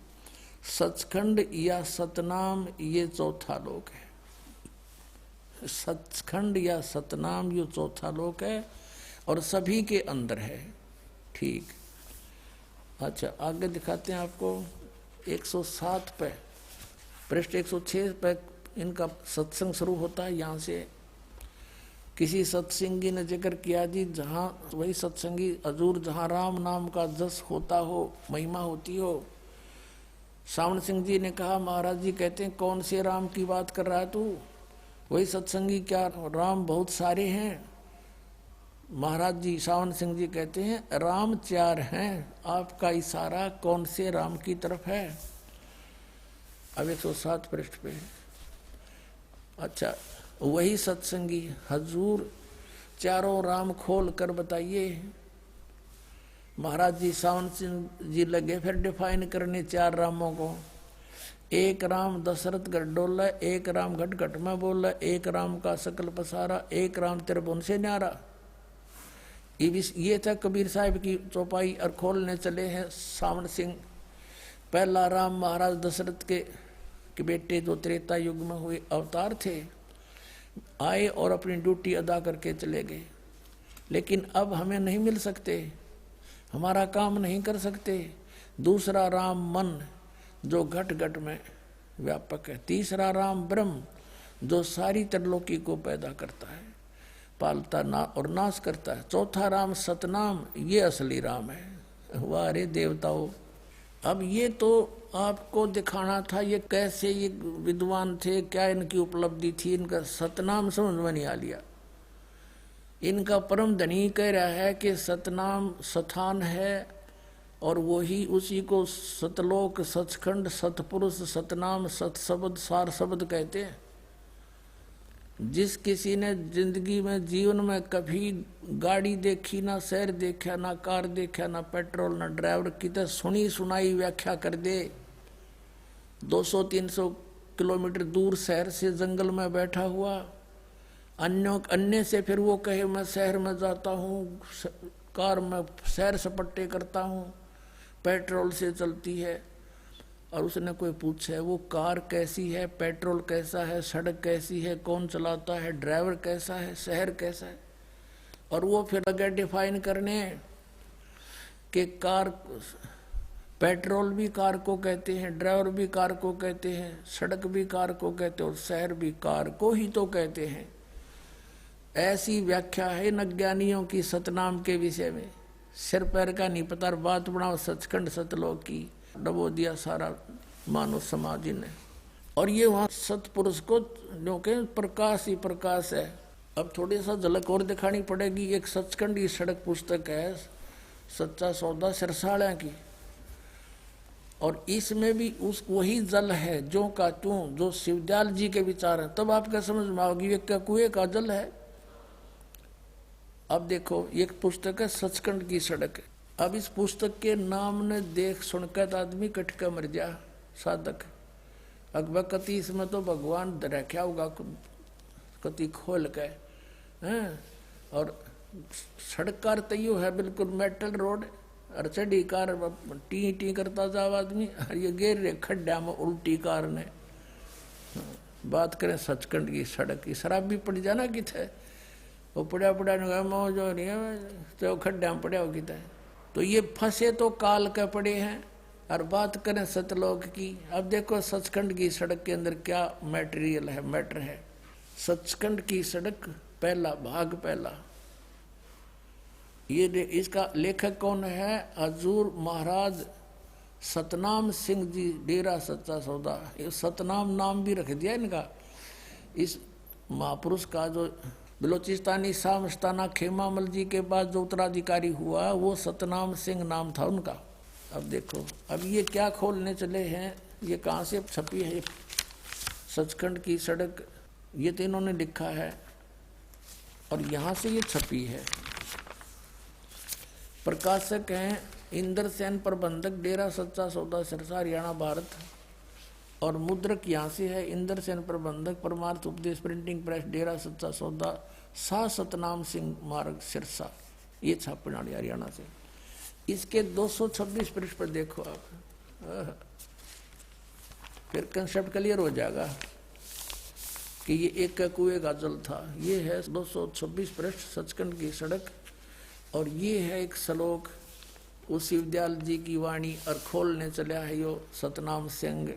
सचखंड या सतनाम ये चौथा लोक है। सचखंड या सतनाम ये चौथा लोक है और सभी के अंदर है। ठीक, अच्छा आगे दिखाते हैं आपको। 107 पे पृष्ठ 106 पे इनका सत्संग शुरू होता है। यहाँ से किसी सत्संगी ने जिक्र किया जी, जहाँ वही सत्संगी हजूर जहाँ राम नाम का जस होता हो, महिमा होती हो। सावन सिंह जी ने कहा महाराज जी कहते हैं कौन से राम की बात कर रहा है तू? वही सत्संगी, क्या राम बहुत सारे हैं? महाराज जी सावन सिंह जी कहते हैं राम 4 हैं, आपका इशारा कौन से राम की तरफ है? अब 107 पृष्ठ पे। अच्छा, वही सत्संगी हजूर चारों राम खोल कर बताइए। महाराज जी सावन सिंह जी लगे फिर डिफाइन करने 4 रामों को। एक राम दशरथ गढ़ डोला, एक राम घट घट में बोला, एक राम का सकल पसारा, एक राम त्रिभुवन से न्यारा। ये था कबीर साहब की चौपाई और खोलने चले हैं सावन सिंह। पहला राम महाराज दशरथ के बेटे जो त्रेता युग में हुए अवतार थे, आए और अपनी ड्यूटी अदा करके चले गए। लेकिन अब हमें नहीं मिल सकते, हमारा काम नहीं कर सकते। दूसरा राम मन जो घट घट में व्यापक है। तीसरा राम ब्रह्म जो सारी त्रिलोकी को पैदा करता है, पालता ना और नाश करता है। चौथा राम सतनाम, ये असली राम है। वाह रे देवताओं! अब ये तो आपको दिखाना था ये कैसे ये विद्वान थे, क्या इनकी उपलब्धि थी। इनका सतनाम समझ में नहीं आ लिया। इनका परम धनी कह रहा है कि सतनाम स्थान है और वही उसी को सतलोक, सचखंड, सतपुरुष, सतनाम, सतशब्द, सार शब्द कहते हैं। जिस किसी ने जिंदगी में जीवन में कभी गाड़ी देखी, ना शहर देखा, ना कार देखा, ना पेट्रोल, ना ड्राइवर की, तो सुनी सुनाई व्याख्या कर दे। 200-300 किलोमीटर दूर शहर से जंगल में बैठा हुआ, अन्य से फिर वो कहे मैं शहर में जाता हूँ, कार में सैर सपट्टे करता हूँ, पेट्रोल से चलती है। और उसने कोई पूछे वो कार कैसी है, पेट्रोल कैसा है, सड़क कैसी है, कौन चलाता है, ड्राइवर कैसा है, शहर कैसा है। और वो फिर अगर डिफाइन करने कि कार, पेट्रोल भी कार को कहते हैं, ड्राइवर भी कार को कहते हैं, सड़क भी कार को कहते हैं और शहर भी कार को ही तो कहते हैं। ऐसी व्याख्या है इन अज्ञानियों की सतनाम के विषय में। सिर पैर का नहीं पता, बात बनाओ सचखंड सतलोक की, डबो दिया सारा मानव समाज ने। और ये वहाँ सतपुरुष को जो के प्रकाश ही प्रकाश है। अब थोड़ी सा झलक और दिखानी पड़ेगी। एक सचखंड की सड़क पुस्तक है सच्चा सौदा सिरसाड़ा की, और इसमें भी उस वही जल है जो का त्यों, जो शिवदयाल जी के विचार है। तब आपका समझ में आओगी ये क्या कुएं का जल है। अब देखो एक पुस्तक है सचखंड की सड़क। अब इस पुस्तक के नाम ने देख सुनकर आदमी कटका मर जा साधक। अकबर कति इसमें तो भगवान रखा होगा कति खोल के, हैं। और सड़क कार तैयो है बिल्कुल मेटल रोड, और चढ़ी कार टी टी करता जाओ आदमी, और ये गिर रहे खड्डा में उल्टी कार ने। बात करें सचखंड की सड़क की, शराब भी पड़ जाना किथे, वो पड़ा पड़ा मौज हो रही है तो खड्डा में पड़ा हो किथे। तो ये फंसे तो काल के पड़े हैं। और बात करें सतलोक की, अब देखो सचखंड की सड़क के अंदर क्या मैटेरियल है, मैटर है। सचखंड की सड़क पहला भाग पहला, ये इसका लेखक कौन है? हजूर महाराज सतनाम सिंह जी, डेरा सच्चा सौदा। ये सतनाम नाम भी रख दिया इनका। इस महापुरुष का जो बलोचिस्तानी शाह मस्ताना खेमामल जी के बाद जो उत्तराधिकारी हुआ वो सतनाम सिंह नाम था उनका। अब देखो, अब ये क्या खोलने चले हैं, ये कहाँ से छपी है सचखंड की सड़क, ये तो इन्होंने लिखा है और यहाँ से ये छपी है। प्रकाशक हैं इंद्र सेन, प्रबंधक डेरा सच्चा सौदा सिरसा हरियाणा भारत। और मुद्रक यहाँ से है इंद्र सेन, प्रबंधक परमार्थ उपदेश प्रिंटिंग प्रेस डेरा सच्चा सौदा शाह सतनाम सिंह मार्ग सिरसा, ये छापने वाली हरियाणा से। इसके 226 पृष्ठ पर देखो आप, फिर कंसेप्ट क्लियर हो जाएगा कि ये एक कुएं का जल था। ये है 226 पृष्ठ सचखंड की सड़क, और ये है एक श्लोक उस शिवदयाल जी की वाणी। और खोलने चला है यो सतनाम सिंह,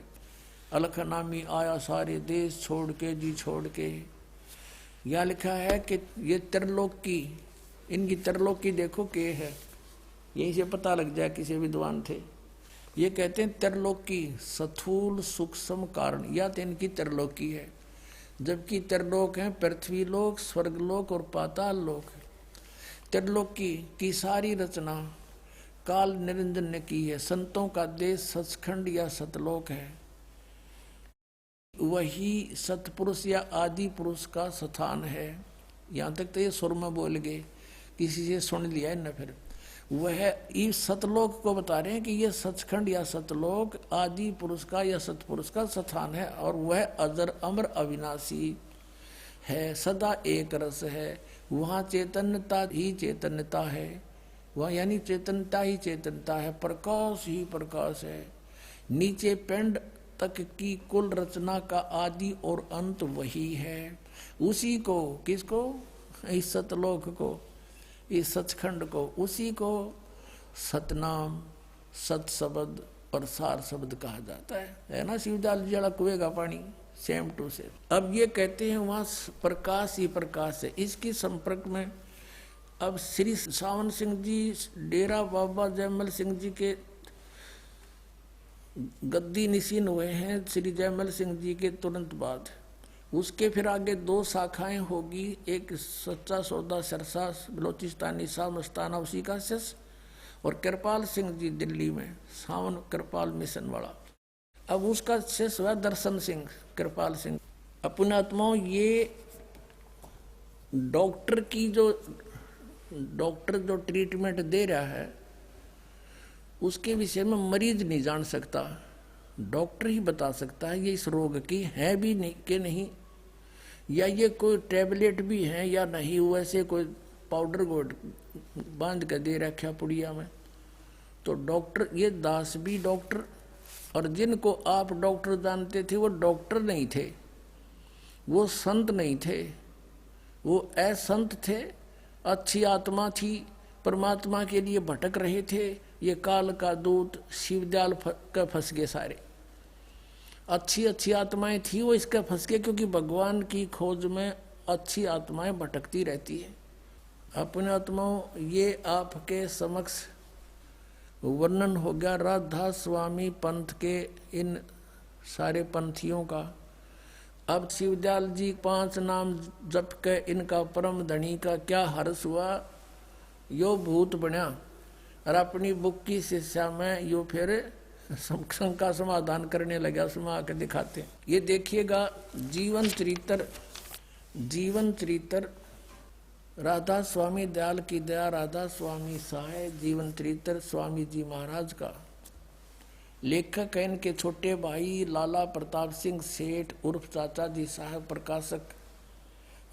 अलख नामी आया सारे देश छोड़ के जी छोड़ के। यहाँ लिखा है कि ये त्रिलोक की, इनकी त्रिलोक की देखो के है, यहीं से पता लग जाए किसी विद्वान थे। ये कहते हैं त्रिलोक की स्थूल सूक्ष्म कारण, या तो इनकी त्रिलोक की है, जबकि त्रिलोक है पृथ्वी लोक, स्वर्गलोक और पाताल लोक। त्रिलोक की सारी रचना काल निरंजन ने की है। संतों का देश सचखंड या सतलोक है, वही सतपुरुष या आदि पुरुष का स्थान है। यहाँ तक तो ये सुर में बोल गए, किसी से सुन लिया है न, फिर वह इस सतलोक को बता रहे हैं कि ये सचखंड या सतलोक आदि पुरुष का या सतपुरुष का स्थान है, और वह अजर अमर अविनाशी है, सदा एक रस है। वहाँ चैतन्यता ही चैतन्यता है, वहाँ यानी चैतन्यता ही चैतन्यता है, प्रकाश ही प्रकाश है। नीचे पिंड तक की कुल रचना का आदि और अंत वही है। उसी को, किसको? इस सतलोक को, इस सचखंड को, उसी को सतनाम, सत शब्द और सार शब्द कहा जाता है ना। शिवदयाल जी वाला कुएं का पानी सेम टू सेम। अब ये कहते हैं वहाँ प्रकाश ही प्रकाश है। इसकी संपर्क में अब श्री सावन सिंह जी डेरा बाबा जयमल सिंह जी के गद्दी निशीन हुए हैं श्री जयमल सिंह जी के तुरंत बाद। उसके फिर आगे 2 शाखाएं होगी, एक सच्चा सौदा सिरसा बलोचिस्तानी शाह मस्ताना उसी का शिष्य, और कृपाल सिंह जी दिल्ली में सावन कृपाल मिशन वाला। अब उसका शिष्य हुआ दर्शन सिंह, कृपाल सिंह। अपने आत्माओं, ये डॉक्टर जो ट्रीटमेंट दे रहा है उसके विषय में मरीज नहीं जान सकता, डॉक्टर ही बता सकता है ये इस रोग की है भी नहीं कि नहीं, या ये कोई टैबलेट भी है या नहीं, वैसे कोई पाउडर को बांध कर दे रखा पुड़िया में। तो डॉक्टर, ये दास भी डॉक्टर, और जिनको आप डॉक्टर जानते थे वो डॉक्टर नहीं थे, वो संत नहीं थे, वो असंत थे, अच्छी आत्मा थी, परमात्मा के लिए भटक रहे थे। ये काल का दूत शिवदयाल का फंस गए सारे। अच्छी आत्माएं थी वो इसका फंस गए, क्योंकि भगवान की खोज में अच्छी आत्माएं भटकती रहती है। अपने आत्माओं, ये आपके समक्ष वर्णन हो गया राधा स्वामी पंथ के इन सारे पंथियों का। अब शिवदयाल जी 5 नाम जप के इनका परम धनी का क्या हर्ष हुआ, यो भूत बना, और अपनी बुक की शिष्या में यो फिर शंका समाधान करने लगा, उसमें आकर दिखाते हैं। ये देखिएगा जीवन चरित्र राधा स्वामी दयाल की दया, राधा स्वामी सहाय, जीवन चरित्र स्वामी जी महाराज का। लेखक है इनके छोटे भाई लाला प्रताप सिंह सेठ उर्फ चाचा जी साहब। प्रकाशक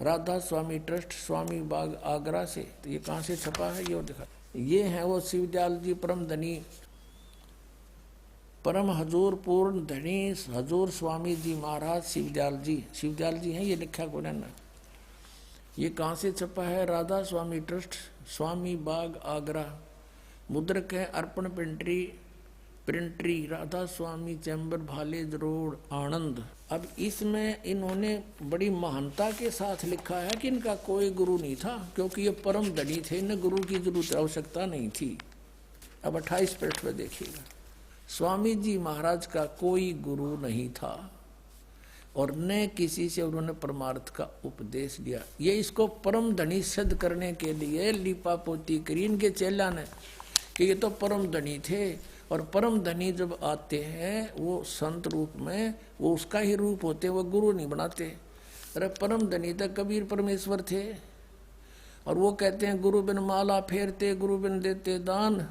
राधा स्वामी ट्रस्ट, स्वामी बाग आगरा से। तो ये कहाँ से छपा है ये दिखा। ये है वो शिवदयाल जी परम धनी, परम हजूर पूर्ण धनी हजूर स्वामी जी महाराज शिवदयाल जी हैं, ये लिखा को ना। ये कहाँ से छपा है? राधा स्वामी ट्रस्ट, स्वामी बाग आगरा। मुद्रक है अर्पण प्रिंट्री राधा स्वामी चैम्बर भालेज रोड आनंद। अब इसमें इन्होंने बड़ी महानता के साथ लिखा है कि इनका कोई गुरु नहीं था, क्योंकि ये परम धनी थे, इन्हें गुरु की जरूरत आवश्यकता नहीं थी। अब 28 पृष्ठ पर देखिएगा, स्वामी जी महाराज का कोई गुरु नहीं था और न किसी से उन्होंने परमार्थ का उपदेश दिया। ये इसको परम धनी सिद्ध करने के लिए लिपा पोती करी इनके चेला ने कि ये तो परम धनी थे, और परम धनी जब आते हैं वो संत रूप में, वो उसका ही रूप होते, वो गुरु नहीं बनाते। अरे परम धनी तक कबीर परमेश्वर थे, और वो कहते हैं गुरु बिन माला फेरते, गुरु बिन देते दान,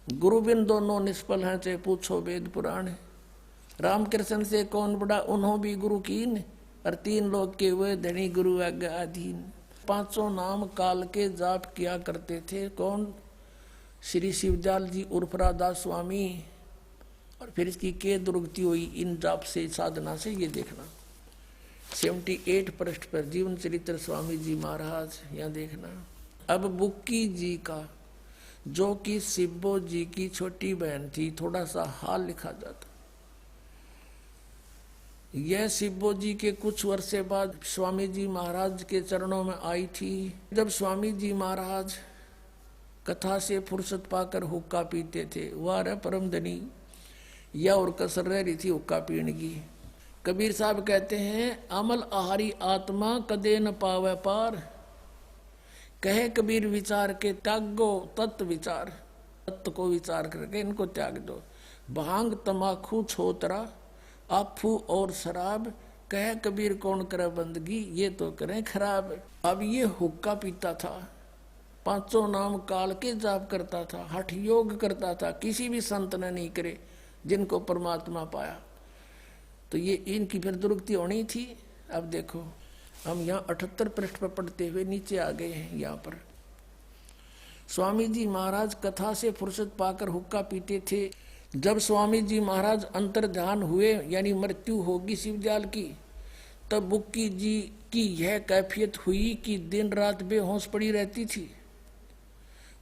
गुरु बिन दोनों निष्फल हैं, चाहे पूछो वेद पुराण। रामकृष्ण से कौन बड़ा, उन्हों भी गुरु कीन, और 3 लोग के हुए धनी गुरु आज्ञा अधीन। 500 नाम काल के जाप किया करते थे। कौन? श्री शिवदयाल जी उर्फ राधा स्वामी। और फिर इसकी के दुर्गति हुई इन जाप से, साधना से, ये देखना। 78 पृष्ठ पर जीवन चरित्र स्वामी जी महाराज, यहाँ देखना। अब बुक्की जी का, जो कि सिब्बो जी की छोटी बहन थी, थोड़ा सा हाल लिखा जाता। यह सिब्बो जी के कुछ वर्ष बाद स्वामी जी महाराज के चरणों में आई थी। जब स्वामी जी महाराज कथा से फुर्सत पाकर हुक्का पीते थे, वह रे परम धनी या और कसर रह रही थी हुक्का पीने की। कबीर साहब कहते हैं, अमल आहारी आत्मा कदे न पावे पार, कहे कबीर विचार के त्यागो तत्व विचार। तत्व को विचार करके इनको त्याग दो। भांग तमाखू छोतरा आफू और शराब, कहे कबीर कौन करे बंदगी, ये तो करें खराब। अब ये हुक्का पीता था, 500 नाम काल के जाप करता था, हठ योग करता था, किसी भी संत ने नहीं करे जिनको परमात्मा पाया। तो ये इनकी फिर दुर्गति होनी थी। अब देखो हम यहाँ 78 पृष्ठ पर पढ़ते हुए नीचे आ गए हैं। यहाँ पर स्वामी जी महाराज कथा से फुर्सत पाकर हुक्का पीते थे। जब स्वामी जी महाराज अंतर ध्यान हुए, यानी मृत्यु होगी शिवदयाल की, तब बुक्की जी की यह कैफियत हुई कि दिन रात बेहोश पड़ी रहती थी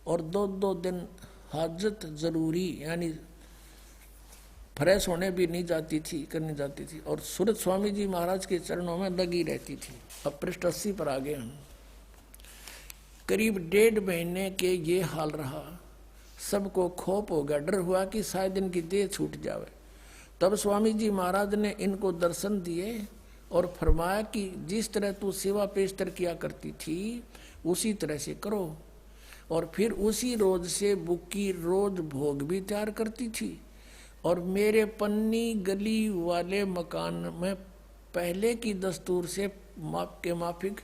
और 2-2 दिन हाजत जरूरी, यानी फ्रेश होने भी नहीं जाती थी, करनी जाती थी, और सूरत स्वामी जी महाराज के चरणों में लगी रहती थी। अब पृष्ठ 80 पर आ गए हम। करीब 1.5 महीने के ये हाल रहा। सबको खोप हो गया, डर हुआ कि शायद इनकी देह छूट जावे। तब स्वामी जी महाराज ने इनको दर्शन दिए और फरमाया कि जिस तरह तू सेवा पेशतर किया करती थी उसी तरह से करो। और फिर उसी रोज से बुक्की रोज भोग भी तैयार करती थी, और मेरे पन्नी गली वाले मकान में पहले की दस्तूर से माप के माफिक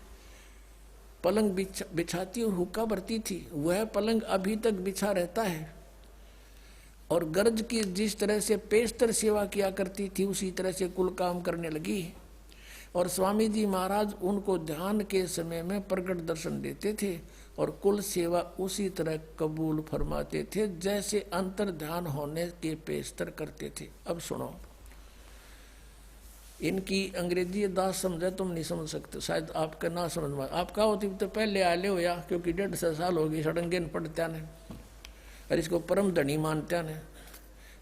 पलंग बिछाती और हुक्का भरती थी। वह पलंग अभी तक बिछा रहता है। और गर्ज की जिस तरह से पेशतर सेवा किया करती थी उसी तरह से कुल काम करने लगी। और स्वामी जी महाराज उनको ध्यान के समय में प्रकट दर्शन देते थे और कुल सेवा उसी तरह कबूल फरमाते थे जैसे अंतर ध्यान होने के पेशतर करते थे। अब सुनो, इनकी अंग्रेजी दास समझे तुम नहीं समझ सकते, शायद आपका ना समझ में। आपका होती तो पहले आले हो या, क्योंकि 150 साल हो गई सड़ंगेन पढ़त्या ने और इसको परम धनी मानत्या ने।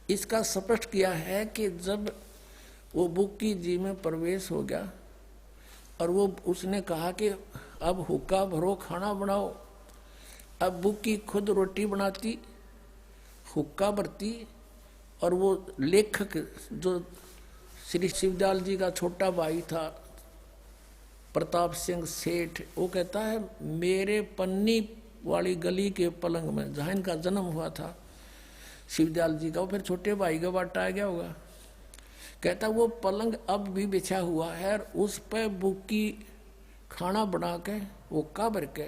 इसका स्पष्ट किया है कि जब वो बुक्की जी में प्रवेश हो गया और वो उसने कहा कि अब हुक्का भरो, खाना बनाओ। अब बुक्की खुद रोटी बनाती, हुक्का भरती, और वो लेखक जो श्री शिवदयाल जी का छोटा भाई था प्रताप सिंह सेठ, वो कहता है मेरे पन्नी वाली गली के पलंग में जहाँ इनका जन्म हुआ था शिवदयाल जी का, वो फिर छोटे भाई का बाटा आ गया होगा। कहता वो पलंग अब भी बिछा हुआ है और उस पर बुक्की खाना बना के हुक्का भर के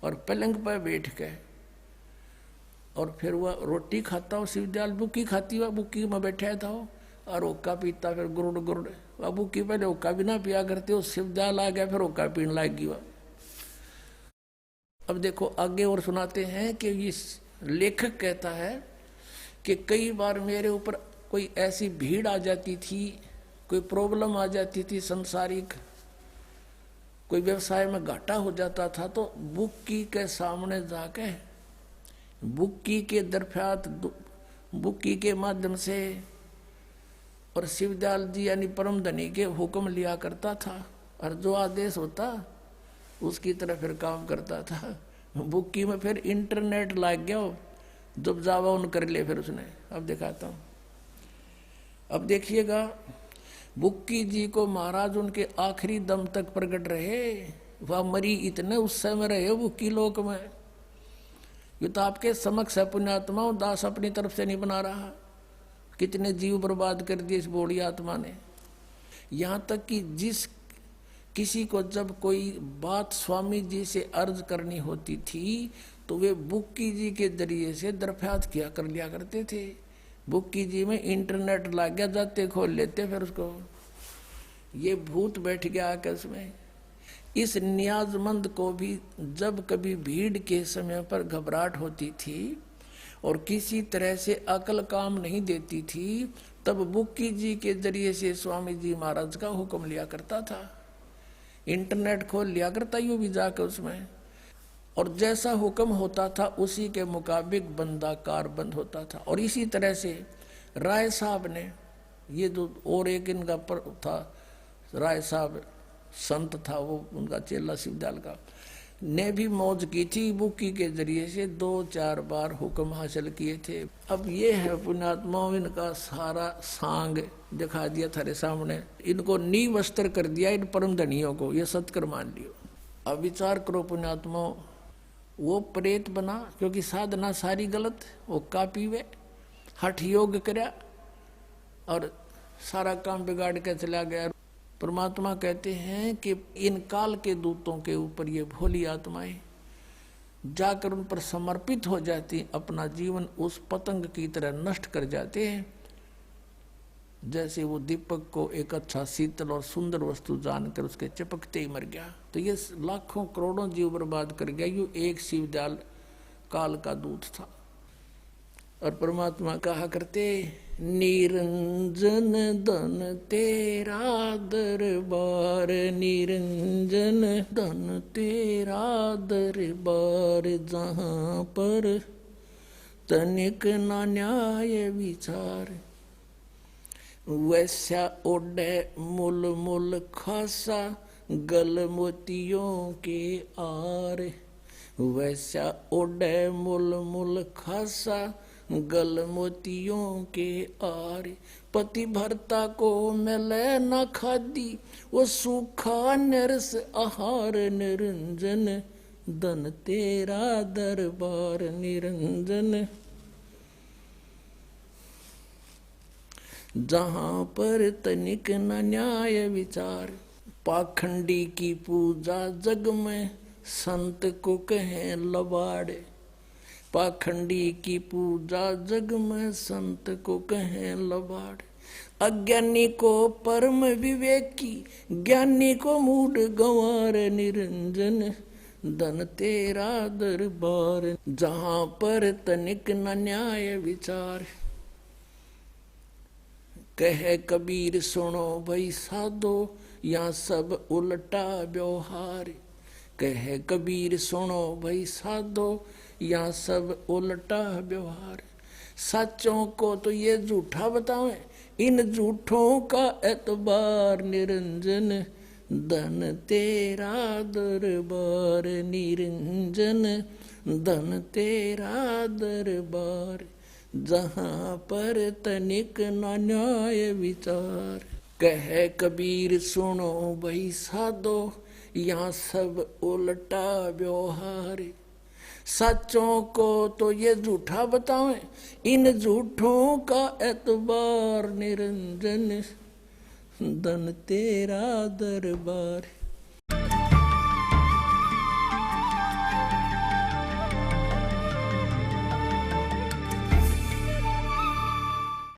और पलंग पर बैठ के और फिर वह रोटी खाता हो, शिवदयाल बुक्की खाती हुआ बुक्की में बैठा था और हुक्का पीता फिर गुरुड़ गुरुड़। अब की पहले हुक्का भी ना पिया करते हो, शिवदयाल आ गया फिर हुक्का पीने लग गया। अब देखो आगे और सुनाते हैं कि इस लेखक कहता है कि कई बार मेरे ऊपर कोई ऐसी भीड़ आ जाती थी, कोई प्रॉब्लम आ जाती थी संसारिक, कोई व्यवसाय में घाटा हो जाता था, तो बुक्की के सामने जाके बुक्की के दरफ्यात बुक्की के माध्यम से और शिवदयाल जी यानी परम धनी के हुक्म लिया करता था, और जो आदेश होता उसकी तरह फिर काम करता था। बुक्की में फिर इंटरनेट लग गया, जब जावा उन कर ले फिर उसने। अब दिखाता हूँ, अब देखिएगा बुक्की जी को महाराज उनके आखिरी दम तक प्रकट रहे, वह मरी इतने उस समय रहे बुक्की लोक में। ये तो आपके समक्ष है पुण्यात्मा, दास अपनी तरफ से नहीं बना रहा। कितने जीव बर्बाद कर दिए इस बोड़ी आत्मा ने। यहाँ तक कि जिस किसी को जब कोई बात स्वामी जी से अर्ज करनी होती थी तो वे बुक्की जी के जरिए से दरफ्यात किया कर लिया करते थे। बुक्की जी में इंटरनेट लग गया, जाते खोल लेते फिर उसको। ये भूत बैठ गया आकर उसमें। इस नियाजमंद को भी जब कभी भीड़ के समय पर घबराहट होती थी और किसी तरह से अकल काम नहीं देती थी, तब बुक्की जी के जरिए से स्वामी जी महाराज का हुक्म लिया करता था। इंटरनेट खोल लिया करता यूं भी जाकर उसमें, और जैसा हुक्म होता था उसी के मुताबिक बंदा कारबंद होता था। और इसी तरह से राय साहब ने, ये जो और एक इनका था राय साहब संत था, वो उनका चेला शिवदयाल का, ने भी मौज की थी। बुक्की के जरिए से 2-4 बार हुक्म हासिल किए थे। अब ये है पुण्यात्माओं, इनका सारा सांग दिखा दिया थारे सामने। इनको नींव अस्तर कर दिया इन परम धनियों को, ये सत्कर मान लियो। अब विचार करो पुण्यात्माओं, वो प्रेत बना क्योंकि साधना सारी गलत, वो का पीवे हठ योग करया और सारा काम बिगाड़ के चला गया। परमात्मा कहते हैं कि इन काल के दूतों के ऊपर ये भोली आत्माएं जाकर उन पर समर्पित हो जाती, अपना जीवन उस पतंग की तरह नष्ट कर जाते हैं। जैसे वो दीपक को एक अच्छा शीतल और सुंदर वस्तु जानकर उसके चिपकते ही मर गया, तो ये लाखों करोड़ों जीव बर्बाद कर गया। ये एक शिवदयाल काल का दूत था। और परमात्मा कहा करते, निरंजन धन तेरा दरबार, निरंजन धन तेरा दरबार, जहाँ पर तनिक ना न्याय विचार, वैसा ओढ़े मुल मुल खासा गल मोतियों के आर, वैसा ओढ़े मुल मुल खासा गल मोतियों के आर, पति भरता को मिले न खादी, वो सूखा नरस आहार, निरंजन धन तेरा दरबार, निरंजन जहाँ पर तनिक न न्याय विचार, पाखंडी की पूजा जग में संत को कहें लबाड़े, पाखंडी की पूजा जग में संत को कहें लबाड़, अज्ञानी को परम विवेकी, ज्ञानी को मूढ़ गंवार, निरंजन धन तेरा दरबार, जहाँ पर तनिक न न्याय विचार, कहे कबीर सुनो भाई साधो, यहाँ सब उल्टा व्यवहार, कहे कबीर सुनो भाई साधो, यहाँ सब उल्टा व्यवहार, सच्चों को तो ये झूठा बतावे, इन झूठों का एतबार, निरंजन धन तेरा दरबार, निरंजन धन तेरा दरबार, जहाँ पर तनिक न न्याय विचार, कहे कबीर सुनो भाई साधो, यहाँ सब उल्टा व्यवहार, सच्चों को तो ये झूठा बतावें, इन झूठों का एतबार, निरंजन धन तेरा दरबार।